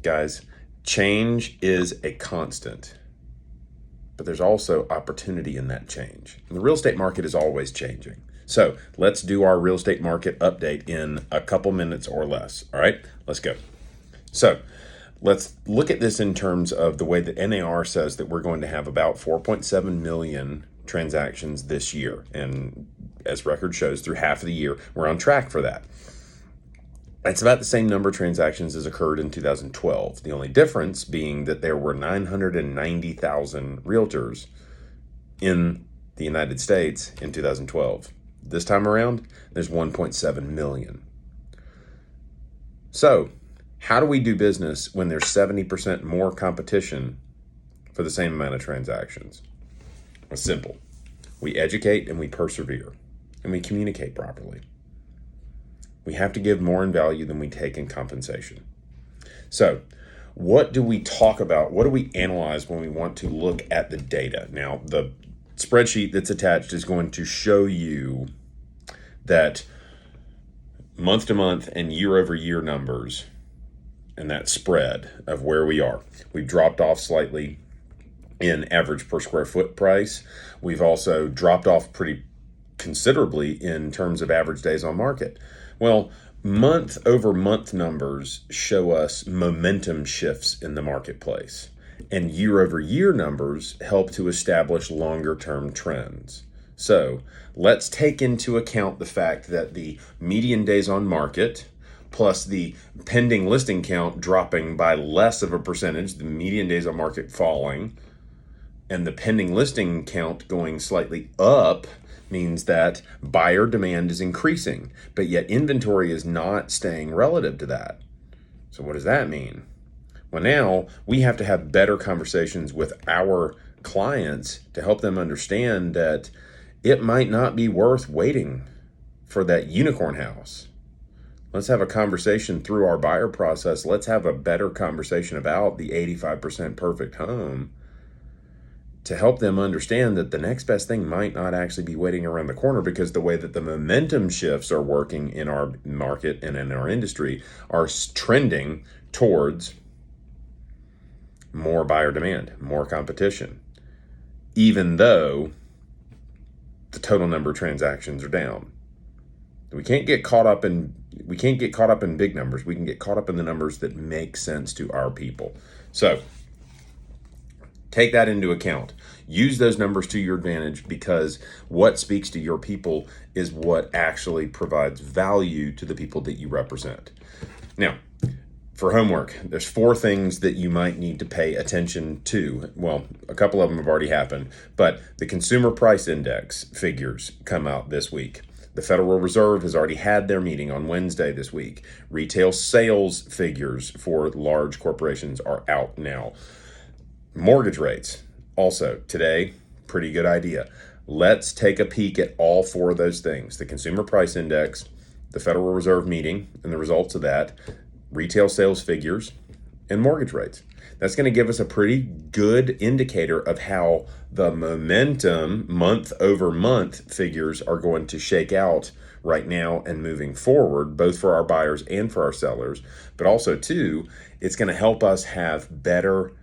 Guys, change is a constant, but there's also opportunity in that change. And the real estate market is always changing. So let's do our real estate market update in a couple minutes or less. All right, let's go. So let's look at this in terms of the way that NAR says that we're going to have about 4.7 million transactions this year. And as record shows, through half of the year, we're on track for that. That's about the same number of transactions as occurred in 2012. The only difference being that there were 990,000 realtors in the United States in 2012. This time around, there's 1.7 million. So, how do we do business when there's 70% more competition for the same amount of transactions? It's simple. We educate and we persevere, and we communicate properly. We have to give more in value than we take in compensation. So, what do we talk about? What do we analyze when we want to look at the data? Now, the spreadsheet that's attached is going to show you that month to month and year over year numbers and that spread of where we are. We've dropped off slightly in average per square foot price. We've also dropped off pretty considerably in terms of average days on market. Well, month over month numbers show us momentum shifts in the marketplace, and year over year numbers help to establish longer term trends. So let's take into account the fact that the median days on market plus the pending listing count dropping by less of a percentage, the median days on market falling, and the pending listing count going slightly up means that buyer demand is increasing, but yet inventory is not staying relative to that. So what does that mean? Well, now we have to have better conversations with our clients to help them understand that it might not be worth waiting for that unicorn house. Let's have a conversation through our buyer process. Let's have a better conversation about the 85% perfect home to help them understand that the next best thing might not actually be waiting around the corner, because the way that the momentum shifts are working in our market and in our industry are trending towards more buyer demand, more competition, even though the total number of transactions are down. We can't get caught up in big numbers. We can get caught up in the numbers that make sense to our people. So take that into account. Use those numbers to your advantage, because what speaks to your people is what actually provides value to the people that you represent. Now, for homework, there's 4 things that you might need to pay attention to. Well, a couple of them have already happened, but the Consumer Price Index figures come out this week. The Federal Reserve has already had their meeting on Wednesday this week. Retail sales figures for large corporations are out now. Mortgage rates, also today, pretty good idea. Let's take a peek at all 4 of those things: the Consumer Price Index, the Federal Reserve meeting and the results of that, retail sales figures, and mortgage rates. That's going to give us a pretty good indicator of how the momentum month over month figures are going to shake out right now and moving forward, both for our buyers and for our sellers. But also, too, it's going to help us have better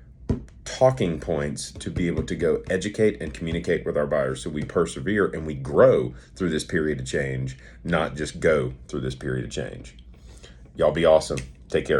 talking points to be able to go educate and communicate with our buyers, so we persevere and we grow through this period of change, not just go through this period of change. Y'all be awesome. Take care.